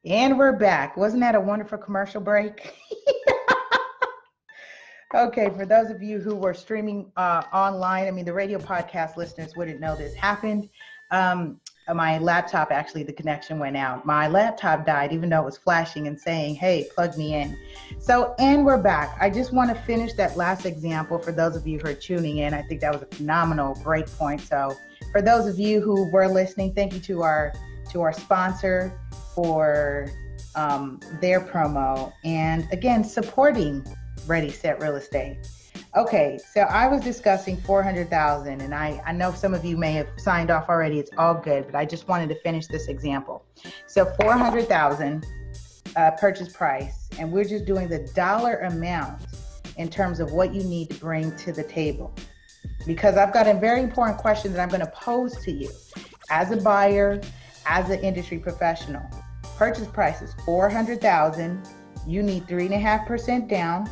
And we're back. Wasn't that a wonderful commercial break? Okay, for those of you who were streaming online, I mean, the radio podcast listeners wouldn't know this happened. My laptop, actually, the connection went out. My laptop died, even though it was flashing and saying, hey, plug me in. So, and we're back. I just want to finish that last example for those of you who are tuning in. I think that was a phenomenal break point. So for those of you who were listening, thank you to our sponsor for their promo. And again, supporting Ready, Set, Real Estate. Okay, so I was discussing 400,000, and I know some of you may have signed off already. It's all good, but I just wanted to finish this example. So 400,000 purchase price, and we're just doing the dollar amount in terms of what you need to bring to the table. Because I've got a very important question that I'm going to pose to you as a buyer, as an industry professional. Purchase price is 400,000. You need 3.5% down.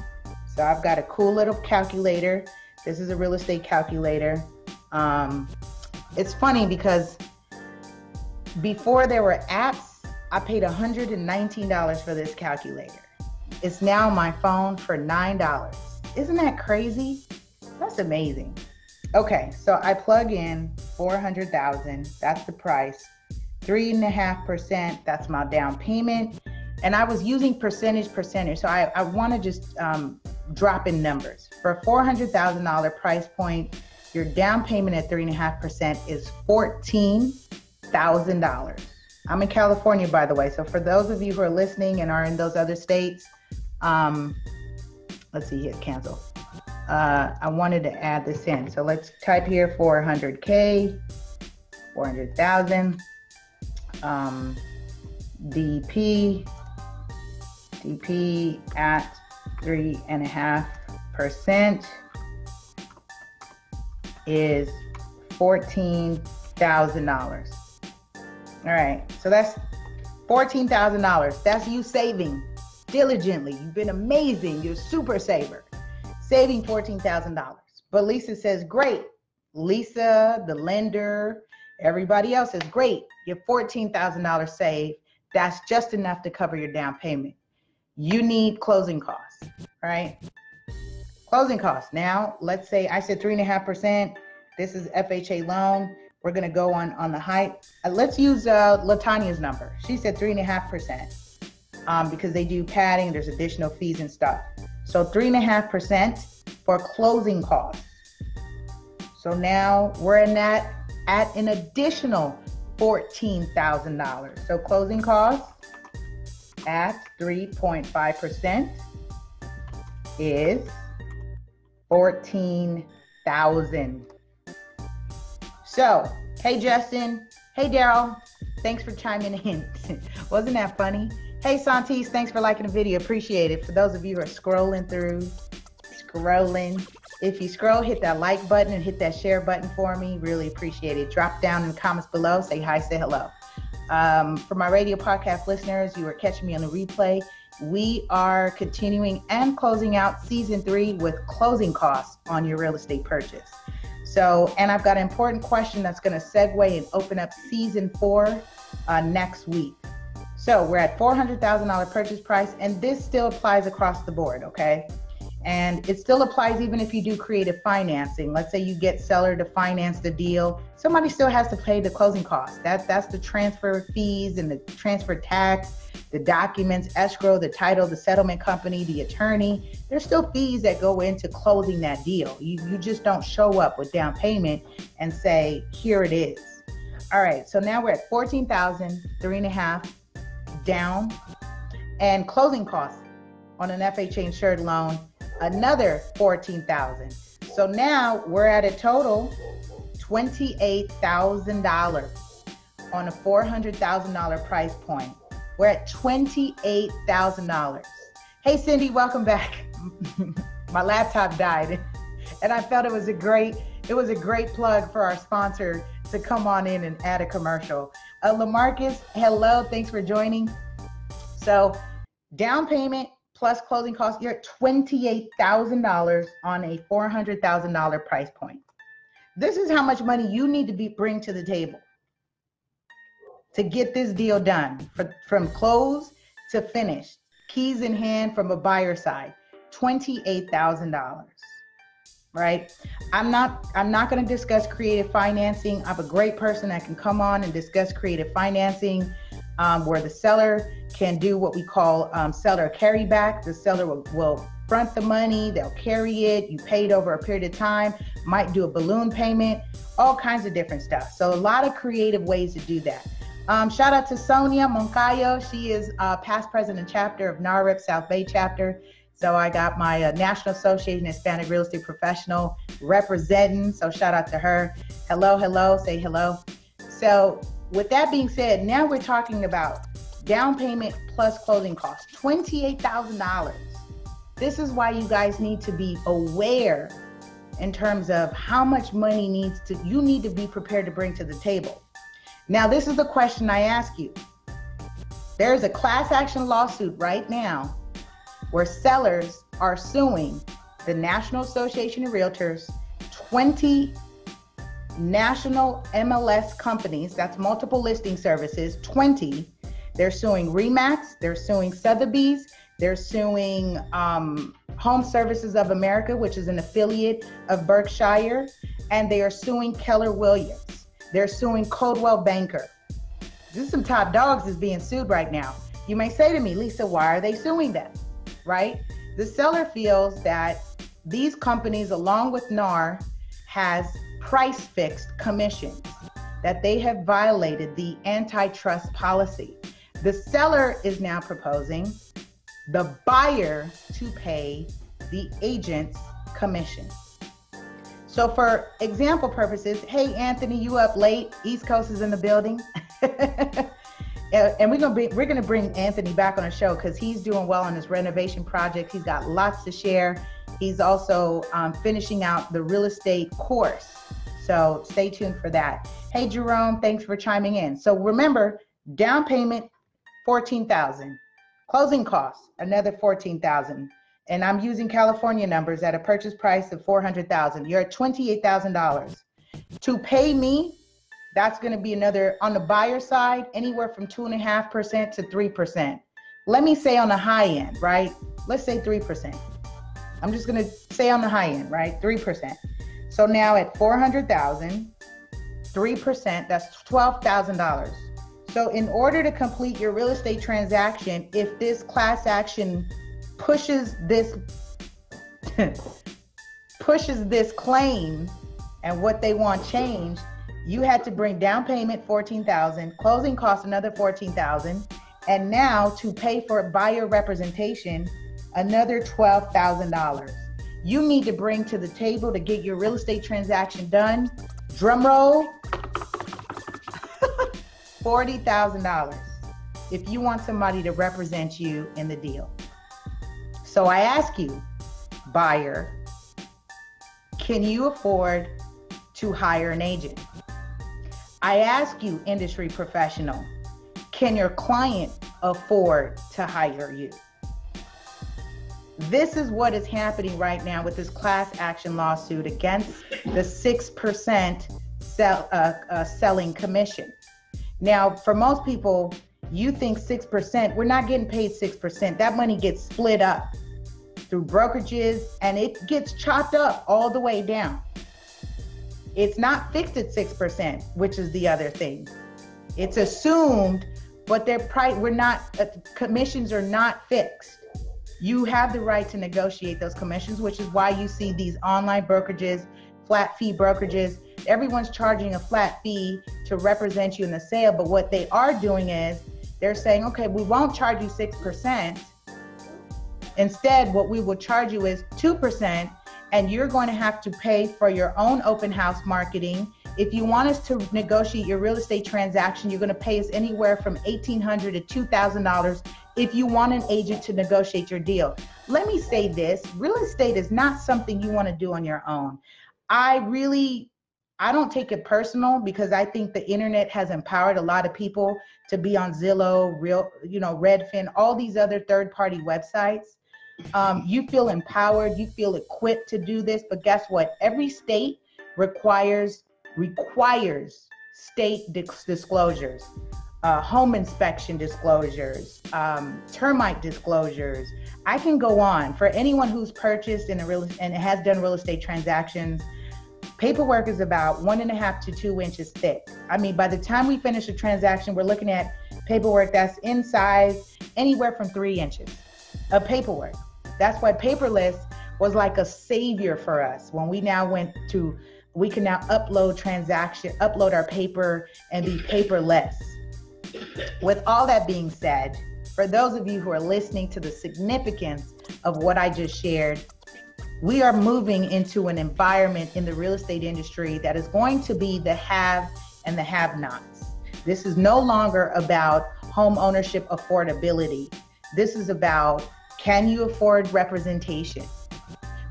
So I've got a cool little calculator. This is a real estate calculator. It's funny because before there were apps, I paid $119 for this calculator. It's now on my phone for $9. Isn't that crazy? That's amazing. Okay, so I plug in 400,000. That's the price. 3.5%. That's my down payment. And I was using percentage. So I want to just drop in numbers. For a $400,000 price point, your down payment at 3.5% is $14,000. I'm in California, by the way. So for those of you who are listening and are in those other states, let's see here, cancel. I wanted to add this in. So let's type here 400K, 400,000, DP at 3.5% is $14,000. All right, so that's $14,000. That's you saving diligently. You've been amazing. You're a super saver, saving $14,000. But Lisa says, great. Lisa, the lender, everybody else is great. You're $14,000 saved. That's just enough to cover your down payment. You need closing costs, right? Closing costs. Now, let's say I said 3.5%. This is FHA loan. We're going to go on the height. Let's use Latanya's number. She said 3.5% because they do padding. There's additional fees and stuff. So 3.5% for closing costs. So now we're in that at an additional $14,000. So closing costs at 3.5% is $14,000. So, hey Justin, hey Daryl, thanks for chiming in. Wasn't that funny? Hey Santis, thanks for liking the video, appreciate it. For those of you who are scrolling, if you scroll, hit that like button and hit that share button for me, really appreciate it. Drop down in the comments below, say hi, say hello. For my radio podcast listeners, you are catching me on the replay. We are continuing and closing out season 3 with closing costs on your real estate purchase. So, and I've got an important question that's going to segue and open up season 4 next week. So we're at $400,000 purchase price, and this still applies across the board, okay? And it still applies even if you do creative financing. Let's say you get seller to finance the deal. Somebody still has to pay the closing costs. That's the transfer fees and the transfer tax, the documents, escrow, the title, the settlement company, the attorney. There's still fees that go into closing that deal. You just don't show up with down payment and say, here it is. All right, so now we're at $14,000, 3.5 down, and closing costs on an FHA insured loan, another $14,000. So now we're at a total $28,000 on a $400,000 price point. We're at $28,000. Hey Cindy, welcome back. My laptop died, and I felt it was a great plug for our sponsor to come on in and add a commercial. LaMarcus, hello, thanks for joining. So down payment plus closing costs, you're at $28,000 on a $400,000 price point. This is how much money you need to bring to the table to get this deal done from close to finish, keys in hand from a buyer side, $28,000. Right? I'm not going to discuss creative financing. I'm a great person that can come on and discuss creative financing, where the seller can do what we call seller carryback. The seller will front the money, they'll carry it, you pay it over a period of time, might do a balloon payment, all kinds of different stuff. So a lot of creative ways to do that. Shout out to Sonia Moncayo. She is past president chapter of NARIP South Bay chapter. So I got my National Association of Hispanic Real Estate Professional representing. So shout out to her. Hello, say hello. So with that being said, now we're talking about down payment plus closing costs, $28,000. This is why you guys need to be aware in terms of how much money you need to be prepared to bring to the table. Now, this is the question I ask you. There's a class action lawsuit right now where sellers are suing the National Association of Realtors, 20 national MLS companies, that's multiple listing services, 20. They're suing RE/MAX, they're suing Sotheby's, they're suing Home Services of America, which is an affiliate of Berkshire, and they are suing Keller Williams. They're suing Coldwell Banker. This is some top dogs that's being sued right now. You may say to me, Lisa, why are they suing them? Right? The seller feels that these companies, along with NAR, has price fixed commissions, that they have violated the antitrust policy. The seller is now proposing the buyer to pay the agent's commission. So for example purposes, hey, Anthony, you up late? East Coast is in the building. And we're gonna bring Anthony back on the show because he's doing well on his renovation project. He's got lots to share. He's also finishing out the real estate course. So stay tuned for that. Hey, Jerome, thanks for chiming in. So remember, down payment, $14,000. Closing costs, another $14,000. And I'm using California numbers at a purchase price of $400,000. You're at $28,000. To pay me, that's going to be another, on the buyer side, anywhere from 2.5% to 3%. Let me say on the high end, right? Let's say 3%. I'm just going to say on the high end, right? 3%. So now at $400,000, 3%, that's $12,000. So in order to complete your real estate transaction, if this class action pushes this claim and what they want changed, you had to bring down payment $14,000, closing costs another $14,000, and now to pay for buyer representation another $12,000. You need to bring to the table to get your real estate transaction done, drum roll, $40,000 if you want somebody to represent you in the deal. So I ask you, buyer, can you afford to hire an agent? I ask you, industry professional, can your client afford to hire you? This is what is happening right now with this class action lawsuit against the 6% selling commission. Now, for most people, you think 6%, we're not getting paid 6%. That money gets split up through brokerages and it gets chopped up all the way down. It's not fixed at 6%, which is the other thing. It's assumed, but commissions are not fixed. You have the right to negotiate those commissions, which is why you see these online brokerages, flat fee brokerages. Everyone's charging a flat fee to represent you in the sale, but what they are doing is they're saying, okay, we won't charge you 6%. Instead, what we will charge you is 2%, and you're going to have to pay for your own open house marketing. If you want us to negotiate your real estate transaction, you're going to pay us anywhere from $1,800 to $2,000 if you want an agent to negotiate your deal. Let me say this, real estate is not something you want to do on your own. I don't take it personal because I think the internet has empowered a lot of people to be on Zillow, Redfin, all these other third-party websites. You feel empowered, you feel equipped to do this, but guess what? Every state requires state disclosures. home inspection disclosures, termite disclosures. I can go on. For anyone who's purchased and has done real estate transactions, paperwork is about 1.5 to 2 inches thick. I mean, by the time we finish a transaction, we're looking at paperwork that's in size anywhere from 3 inches of paperwork. That's why paperless was like a savior for us when we now we can now upload our paper and be paperless. With all that being said, for those of you who are listening to the significance of what I just shared, we are moving into an environment in the real estate industry that is going to be the have and the have-nots. This is no longer about home ownership affordability. This is about, can you afford representation?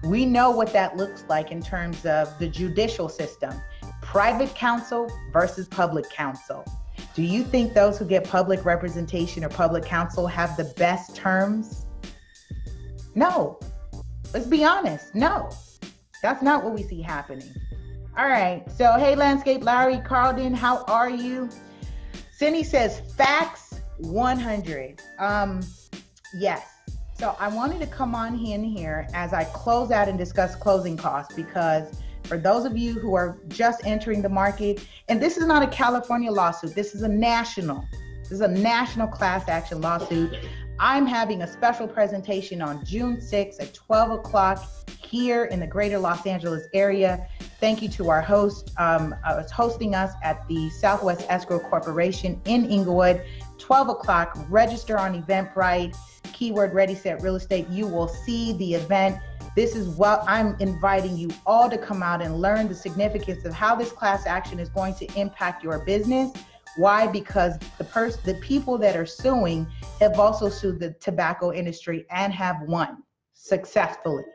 We know what that looks like in terms of the judicial system, private counsel versus public counsel. Do you think those who get public representation or public counsel have the best terms? No. Let's be honest. No. That's not what we see happening. All right. So, hey, Landscape Larry Carlton, how are you? Cindy says facts 100. Yes. So I wanted to come on in here as I close out and discuss closing costs, because for those of you who are just entering the market, and this is not a California lawsuit, this is a national class action lawsuit. I'm having a special presentation on June 6th at 12 o'clock here in the greater Los Angeles area. Thank you to our host, hosting us at the Southwest Escrow Corporation in Inglewood, 12 o'clock. Register on Eventbrite, keyword Ready Set Real Estate. You will see the event. This is what I'm inviting you all to come out and learn the significance of how this class action is going to impact your business. Why? Because the people that are suing have also sued the tobacco industry and have won successfully.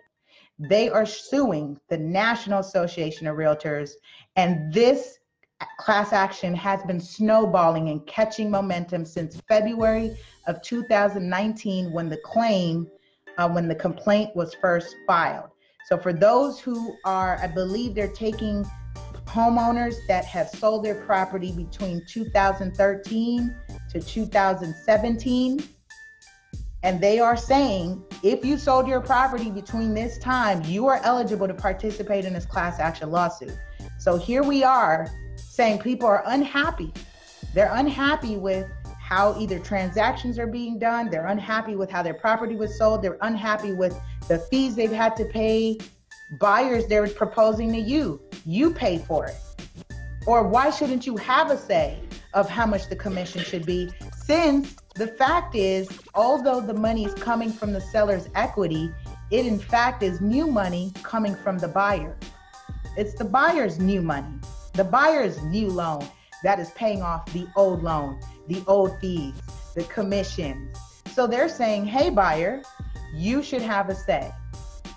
They are suing the National Association of Realtors, and this class action has been snowballing and catching momentum since February of 2019 when the complaint was first filed. So for those who are, I believe they're taking homeowners that have sold their property between 2013 to 2017. And they are saying, if you sold your property between this time, you are eligible to participate in this class action lawsuit. So here we are saying people are unhappy. They're unhappy with how either transactions are being done. They're unhappy with how their property was sold. They're unhappy with the fees they've had to pay. Buyers, they're proposing to you pay for it. Or why shouldn't you have a say of how much the commission should be, since the fact is, although the money is coming from the seller's equity, it in fact is new money coming from the buyer. It's the buyer's new money, the buyer's new loan that is paying off the old loan, the old fees, the commissions. So they're saying, hey buyer, you should have a say.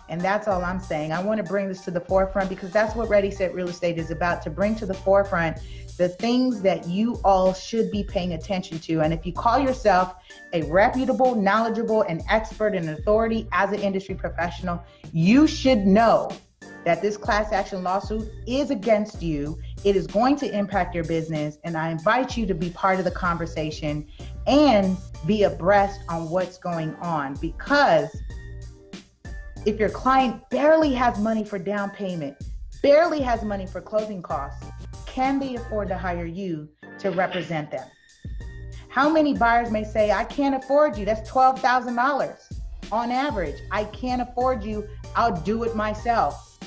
And that's all I'm saying. I want to bring this to the forefront because that's what Ready Set Real Estate is about, to bring to the forefront the things that you all should be paying attention to. And if you call yourself a reputable, knowledgeable, and expert and authority as an industry professional, you should know that this class action lawsuit is against you. It is going to impact your business. And I invite you to be part of the conversation and be abreast on what's going on, because if your client barely has money for down payment, barely has money for closing costs, can they afford to hire you to represent them? How many buyers may say, I can't afford you, that's $12,000 on average. I can't afford you, I'll do it myself.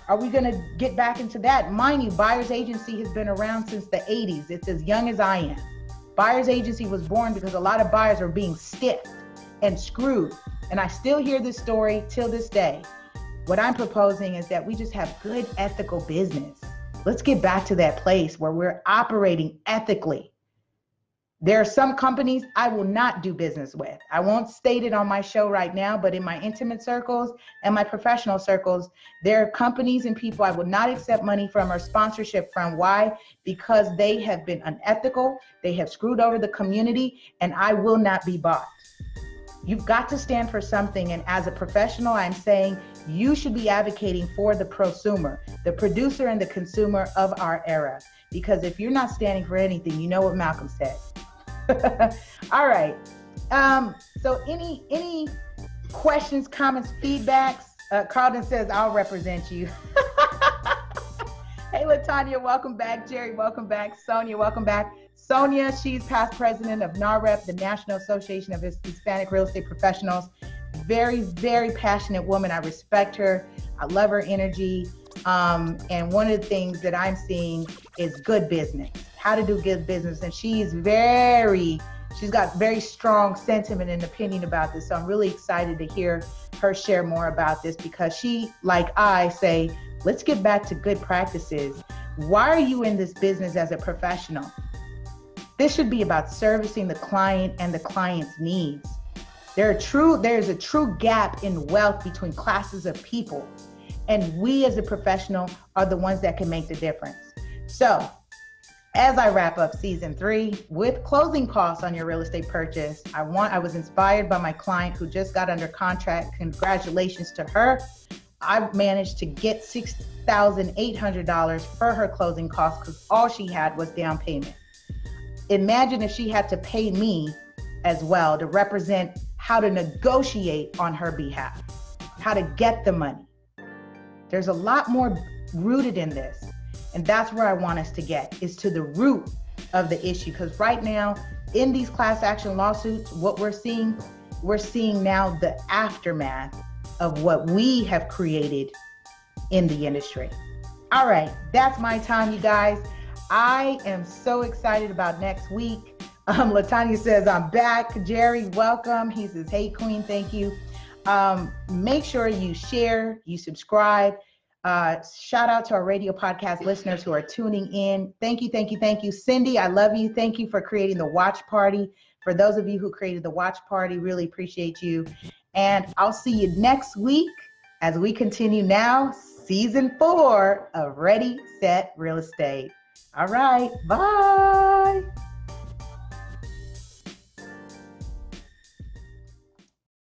Are we gonna get back into that? Mind you, Buyer's Agency has been around since the 80s. It's as young as I am. Buyer's Agency was born because a lot of buyers are being stiffed and screwed. And I still hear this story till this day. What I'm proposing is that we just have good ethical business. Let's get back to that place where we're operating ethically. There are some companies I will not do business with. I won't state it on my show right now, but in my intimate circles and my professional circles, there are companies and people I will not accept money from or sponsorship from. Why? Because they have been unethical, they have screwed over the community, and I will not be bought. You've got to stand for something. And as a professional, I'm saying You should be advocating for the prosumer, the producer and the consumer of our era. Because if you're not standing for anything, you know what Malcolm said. All right. So any questions, comments, feedbacks? Carlton says, I'll represent you. Hey, LaTanya, welcome back. Jerry, welcome back. Sonia, welcome back. Sonia, she's past president of NAREP, the National Association of Hispanic Real Estate Professionals. Very, very passionate woman. I respect her. I love her energy. And one of the things that I'm seeing is good business, how to do good business. And she's got very strong sentiment and opinion about this. So I'm really excited to hear her share more about this, because she, like I, say, let's get back to good practices. Why are you in this business as a professional? This should be about servicing the client and the client's needs. There's a true gap in wealth between classes of people. And we as a professional are the ones that can make the difference. So as I wrap up season 3 with closing costs on your real estate purchase, I was inspired by my client who just got under contract. Congratulations to her. I managed to get $6,800 for her closing costs because all she had was down payment. Imagine if she had to pay me as well to represent how to negotiate on her behalf, how to get the money. There's a lot more rooted in this. And that's where I want us to get, is to the root of the issue. Because right now, in these class action lawsuits, what we're seeing now the aftermath of what we have created in the industry. All right, that's my time, you guys. I am so excited about next week. LaTanya says, I'm back. Jerry, welcome. He says, hey, Queen, thank you. Make sure you share, you subscribe. Shout out to our radio podcast listeners who are tuning in. Thank you, thank you, thank you. Cindy, I love you. Thank you for creating the watch party. For those of you who created the watch party, really appreciate you. And I'll see you next week as we continue now season 4 of Ready, Set, Real Estate. All right, bye.